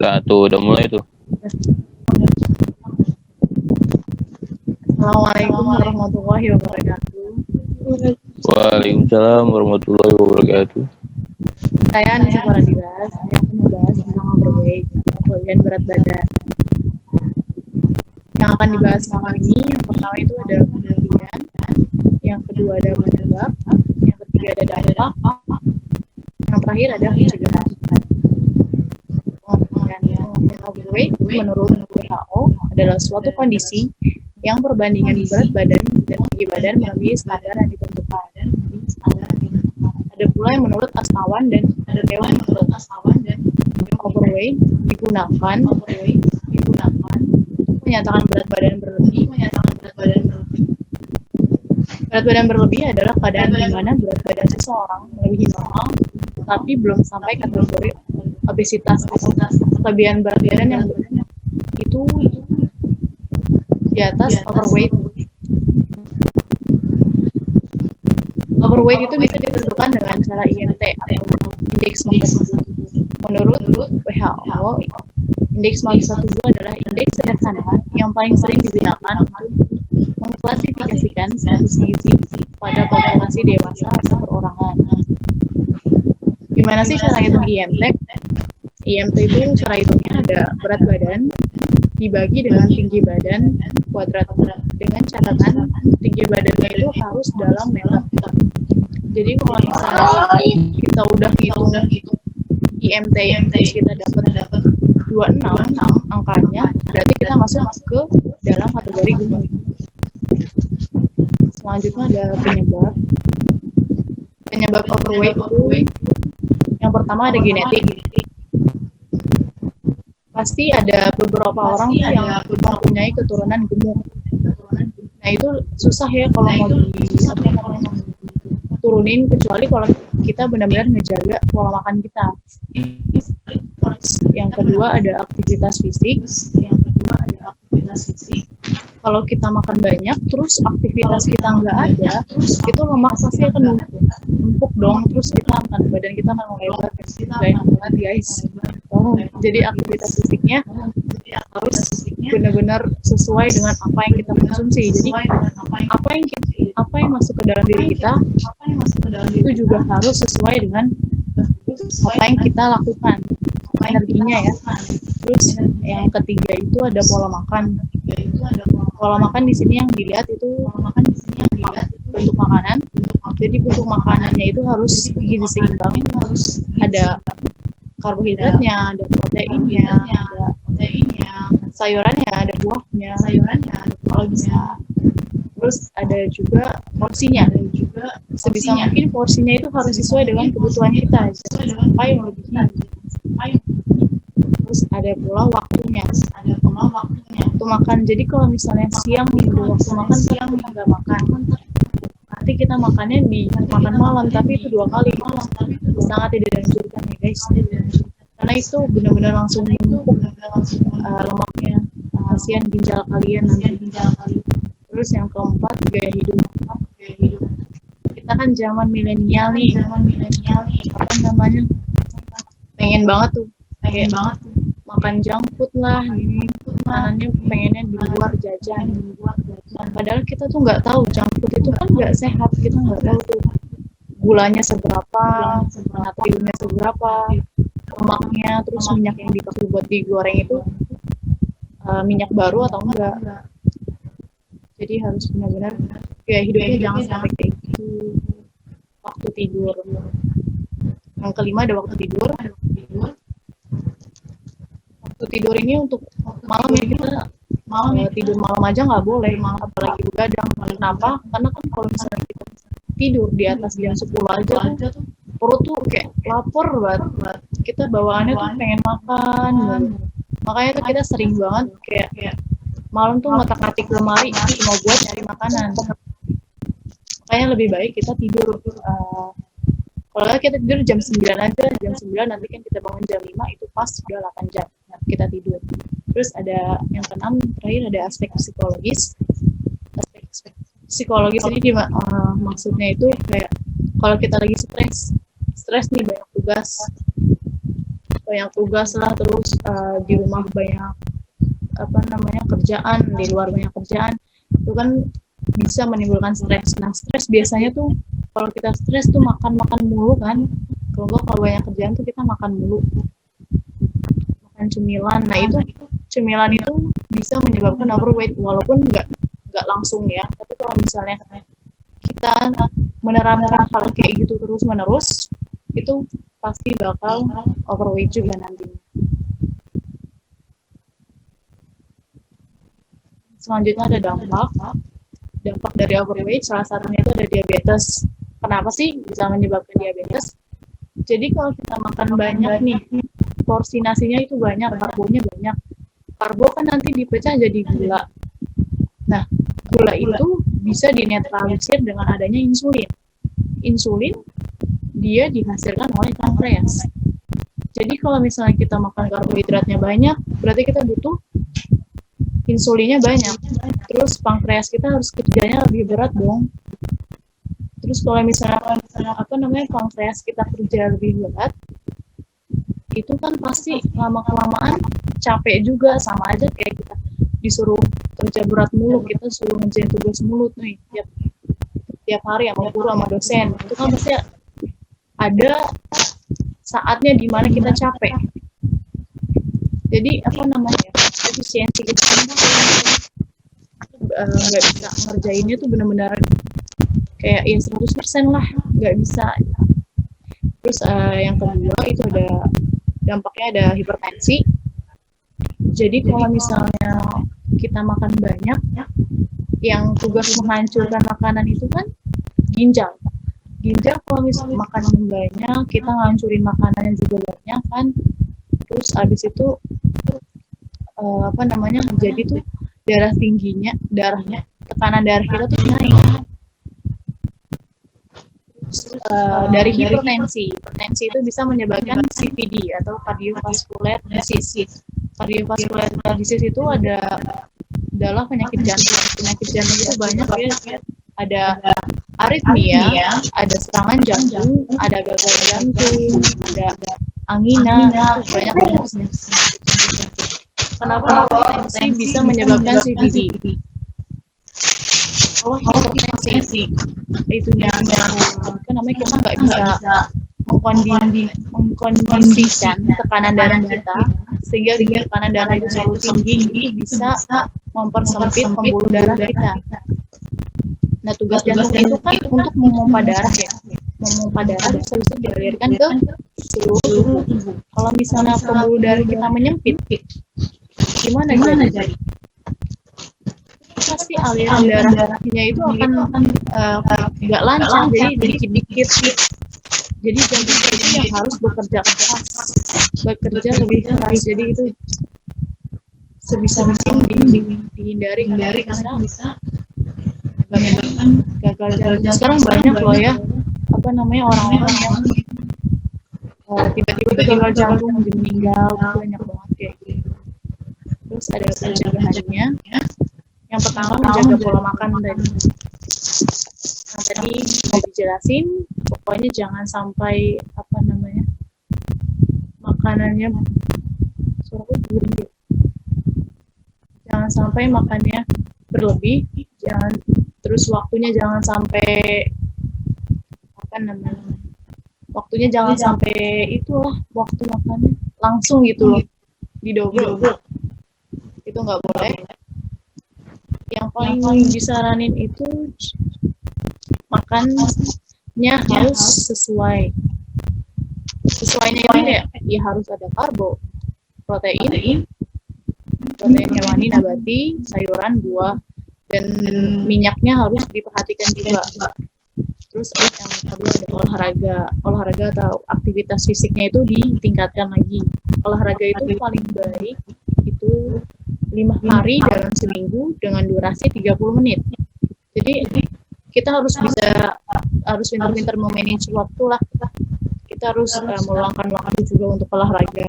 wabarakatuh. Udah mulai tuh. Assalamualaikum warahmatullahi wabarakatuh. Waalaikumsalam warahmatullahi wabarakatuh. Saya Anissa Faradilas. Saya akan membahas tentang overweight atau kelebihan berat badan. Yang akan dibahas malam ini, yang pertama itu ada kelebihan, yang kedua ada penyebab, yang ketiga ada dampak, yang terakhir ada pencegahan. Overweight menurut WHO adalah suatu kondisi yang perbandingan berat badan dan tinggi badan melebihi standar yang ditentukan. Ada pula yang menurut Asmawan dan ada teori menurut Asmawan dan overweight digunakan menyatakan berat badan berlebih. Berat badan berlebih adalah keadaan di mana berat badan seseorang melebihi normal, tapi belum sampai kategori obesitas. Kelebihan berat badan yang itu di atas overweight. Overweight itu bisa ditentukan dengan cara IMT atau indeks massa tubuh. Menurut WHO, indeks massa tubuh adalah indeks sederhana yang paling sering digunakan untuk mengklasifikasikan status gizi pada populasi dewasa atau perorangan. Gimana sih cara hitung IMT? IMT itu cara hitungnya ada berat badan dibagi dengan tinggi badan kuadrat dengan catatan tinggi badannya itu harus dalam meter. Jadi kalau misalnya kita udah hitung IMT terus kita dapat 26 angkanya, berarti kita masuk ke dalam kategori gemuk. Selanjutnya ada penyebab overweight itu yang pertama ada genetik. Pasti ada beberapa orang yang mempunyai keturunan gemuk. Nah itu susah ya kalau mau turunin, kecuali kalau kita benar-benar ngejaga pola makan kita. Yang kedua ada aktivitas fisik. Kalau kita makan banyak, terus aktivitas kita nggak ada, itu lemak pasti akan numpuk dong, terus badan kita akan melebar. Banget guys. Jadi aktivitas fisiknya harus benar-benar sesuai dengan apa yang kita konsumsi. Jadi apa yang masuk ke dalam diri kita itu juga harus sesuai dengan apa yang kita lakukan, energinya ya. Terus yang ketiga itu ada pola makan. Pola makan di sini yang dilihat itu bentuk makanan. Jadi bentuk makanannya itu harus gizi seimbang, harus ada karbohidratnya, ada proteinnya, ada sayurannya, ada buahnya, kalau bisa. Terus ada juga porsinya. Sebisa mungkin porsinya itu harus sesuai dengan kebutuhan kita, apa yang lebih. Terus ada pula waktunya. Waktu makan. Jadi kalau misalnya siang udah waktu makan, siang nggak makan, nanti kita makannya di makan malam, tapi itu 2 kali. Sangat tidak dianjurkan ya guys, karena itu benar-benar langsung numpuk lemaknya. Kasihan ginjal kalian nanti. Terus yang keempat gaya hidup. Kita kan zaman milenial nih, apa namanya, pengen banget tuh makan junk food lah, makanannya pengennya di luar jajan. Padahal kita tuh nggak tahu junk food itu kan nggak sehat. Kita nggak tahu tuh gulanya seberapa, natriumnya seberapa, lemaknya, terus minyak yang dipakai buat digoreng itu minyak baru atau enggak. Jadi harus benar-benar gaya hidupnya jangan sampai kayak gitu. Waktu tidur. Yang kelima ada waktu tidur. Waktu tidur ini untuk malam ya, kita tidur malam aja nggak boleh, apalagi begadang. Kenapa? Karena kan kalau misalnya kita tidur di atas jam 10 aja tuh perut tuh kayak lapar banget. Kita bawaannya tuh pengen makan. Makanya tuh kita sering banget kayak malam tuh ngotak-ngatik lemari cuma buat nyari makanan. Makanya lebih baik kita tidur. Kalau kita tidur jam 9 aja, jam 9 nanti kan kita bangun jam 5, itu pas sudah 8 jam kita tidur. Terus ada yang keenam, terakhir ada aspek psikologis. Aspek psikologis ini maksudnya itu kayak kalau kita lagi stres nih, banyak tugas, banyak tugas lah, terus di rumah banyak kerjaan, di luar banyak kerjaan, itu kan bisa menimbulkan stres. Nah, stres biasanya tuh kalau kita stres tuh makan mulu kan. Kalau banyak kerjaan tuh kita makan mulu, makan cemilan. Nah, itu cemilan itu bisa menyebabkan overweight, walaupun nggak langsung ya. Tapi kalau misalnya kita menerapkan hal kayak gitu terus menerus, itu pasti bakal overweight juga nantinya. Selanjutnya ada dampak dari overweight, salah satunya itu ada diabetes. Kenapa sih bisa menyebabkan diabetes? Jadi kalau kita makan banyak nih, porsi nasinya itu banyak, karbonya banyak. Karbo kan nanti dipecah jadi gula. Nah, gula itu bisa dinetralisir dengan adanya insulin. Insulin dia dihasilkan oleh pankreas. Jadi kalau misalnya kita makan karbohidratnya banyak, berarti kita butuh insulinnya banyak. Terus pankreas kita harus kerjanya lebih berat dong. Terus kalau misalnya pankreas kita kerja lebih berat, itu kan pasti lama-kelamaan capek juga, sama aja kayak kita disuruh kerja berat mulu, kita suruh ngerjain tugas mulu nih tiap hari sama guru sama dosen. Itu kan pasti ada saatnya di mana kita capek. Jadi efisiensi kita nggak bisa ngerjainnya tuh benar-benar kayak 100% lah, nggak bisa. Terus yang kedua itu dampaknya ada hipertensi. Jadi kalau misalnya kita makan banyak, yang tugas menghancurkan makanan itu kan ginjal. Kalau misalnya makan banyak, kita ngancurin makanannya juga banyak kan. Terus abis itu jadi tuh tekanan darah kita tuh naik. Dari hipertensi itu bisa menyebabkan CVD atau cardiovascular disease. Cardiovascular disease itu adalah penyakit jantung. Penyakit jantung itu banyak ya. Ada aritmia, ada serangan jantung, ada gagal jantung, ada angina, banyak. Kenapa hipertensi bisa menyebabkan CVD? Kalau hipertensi itunya kita nggak bisa mengkondisikan tekanan darah kita, sehingga tekanan darah itu selalu tinggi, itu bisa mempersempit pembuluh darah kita. Nah, tugas jantung itu kan untuk memompa darah ya. Memompa darah bisa dialirkan ke seluruh tubuh. Kalau misalnya pembuluh darah kita menyempit, gimana jadi? Pasti aliran darahnya itu akan nggak lancar, jadi dikit-dikit. Jadi jantung itu yang harus bekerja lebih keras. Jadi itu sebisa mungkin dihindari karena bisa menyebabkan gagal jantung. Sekarang banyak loh ya orang-orang yang tiba-tiba gagal jantung meninggal, banyak banget kayak gitu. Terus ada pencegahannya. Yang pertama, menjaga pola makan tadi sudah dijelasin. Pokoknya jangan sampai makanannya jangan sampai makannya berlebih, terus waktunya jangan sampai waktunya jangan sampai itulah waktu makannya langsung gitu loh, didobel. Itu nggak boleh. Yang paling disaranin itu makannya harus sesuainya ini ya harus ada karbo, protein hewani, nabati, sayuran, buah, dan minyaknya harus diperhatikan juga. Terus yang kedua ada olahraga atau aktivitas fisiknya itu ditingkatkan lagi. Olahraga itu paling baik itu 5 hari dalam seminggu dengan durasi 30 menit. Jadi kita harus pintar-pintar memanage waktu lah. Kita harus meluangkan waktu juga untuk olahraga.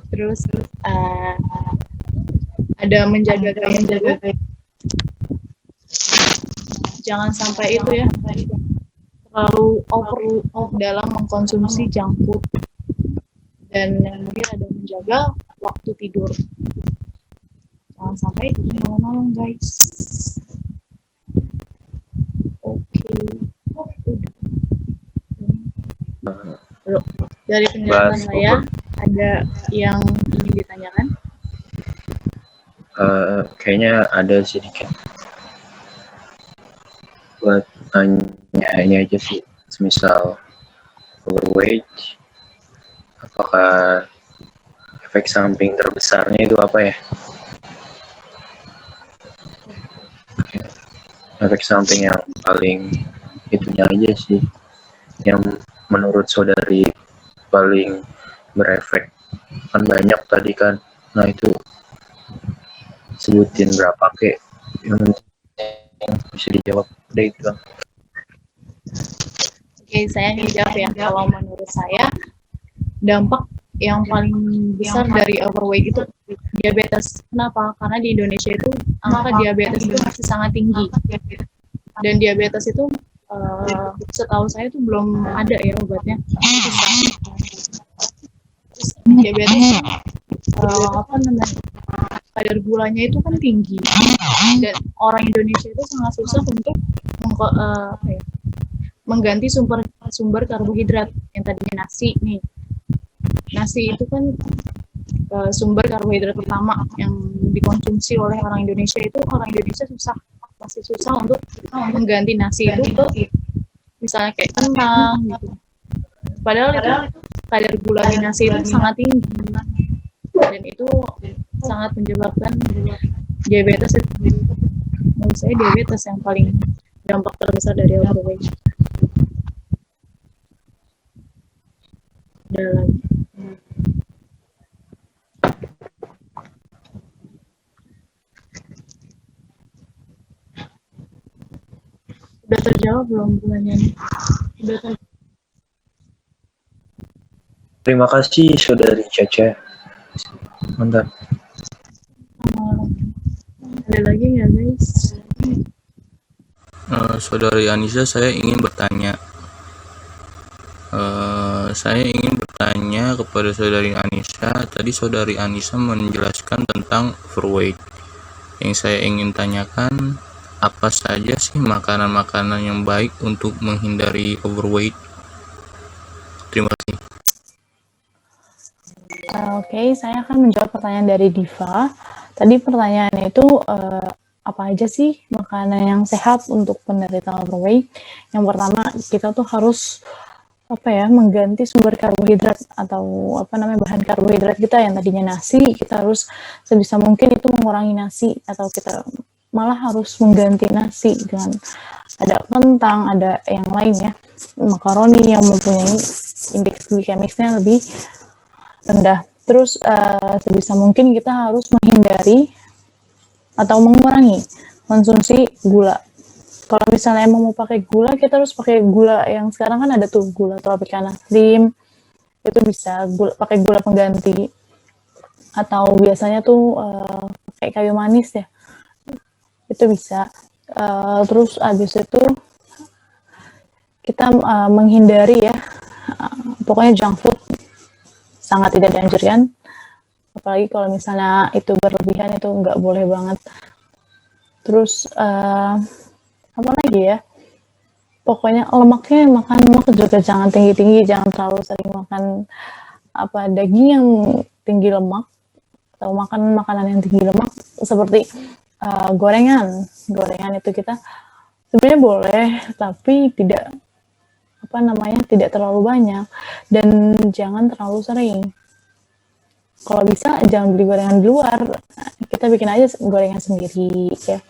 Terus ada menjaga gaya hidup. Jangan sampai itu ya terlalu over dalam mengkonsumsi junk food. Dan yang terakhir ada menjaga waktu tidur. Jangan sampai tidur malam-malam, guys. Oke. Udah. Dari penjelasan saya, ada yang ingin ditanyakan? Kayaknya ada sedikit buat tanya aja sih, misal overweight, apakah efek samping terbesarnya itu apa ya? Efek samping yang paling itunya aja sih, yang menurut saudari paling berefek, kan banyak tadi kan. Nah itu sebutin berapa kek yang bisa dijawab deh itu kan. Oke, saya jawab ya. Kalau menurut saya, dampak yang paling besar dari overweight itu diabetes. Kenapa? Karena di Indonesia itu angka diabetes itu masih sangat tinggi. Dan diabetes itu setahu saya itu belum ada ya obatnya. Terus diabetes kadar gulanya itu kan tinggi. Dan orang Indonesia itu sangat susah untuk mengganti sumber karbohidrat yang tadinya nasi nih. Nasi itu kan sumber karbohidrat pertama yang dikonsumsi oleh orang Indonesia. Itu orang Indonesia masih susah untuk mengganti nasi itu ke misalnya kayak kentang gitu. Padahal itu kadar gula di nasi itu sangat tinggi dan itu sangat menyebabkan diabetes. Menurut saya diabetes yang paling dampak terbesar dari overweight. Ada lagi. Udah terjawab belum pertanyaannya? Udah terjawab. Terima kasih saudari Caca. Mantap. Ada lagi nggak guys? Saudari Anissa, saya ingin bertanya. Saya ingin bertanya kepada saudari Anissa. Tadi saudari Anissa menjelaskan tentang overweight. Yang saya ingin tanyakan, apa saja sih makanan-makanan yang baik untuk menghindari overweight? Terima kasih. Oke, saya akan menjawab pertanyaan dari Diva. Tadi pertanyaannya itu apa aja sih makanan yang sehat untuk penderita overweight? Yang pertama, kita tuh harus mengganti sumber karbohidrat atau bahan karbohidrat kita yang tadinya nasi, kita harus sebisa mungkin itu mengurangi nasi atau kita malah harus mengganti nasi dengan ada kentang, ada yang lain ya, makaroni yang mempunyai indeks glikemiknya lebih rendah. Terus sebisa mungkin kita harus menghindari atau mengurangi konsumsi gula. Kalau misalnya emang mau pakai gula, kita harus pakai gula yang sekarang kan ada tuh gula Tropicana Slim, itu bisa pakai gula pengganti. Atau biasanya tuh pakai kayu manis ya, itu bisa. Terus abis itu kita menghindari ya, pokoknya junk food sangat tidak dianjurkan. Apalagi kalau misalnya itu berlebihan, itu nggak boleh banget. Terus apa lagi ya, pokoknya lemaknya makan lemak juga jangan tinggi-tinggi, jangan terlalu sering makan daging yang tinggi lemak atau makan makanan yang tinggi lemak seperti gorengan itu kita sebenarnya boleh tapi tidak tidak terlalu banyak dan jangan terlalu sering. Kalau bisa jangan beli gorengan di luar, kita bikin aja gorengan sendiri ya.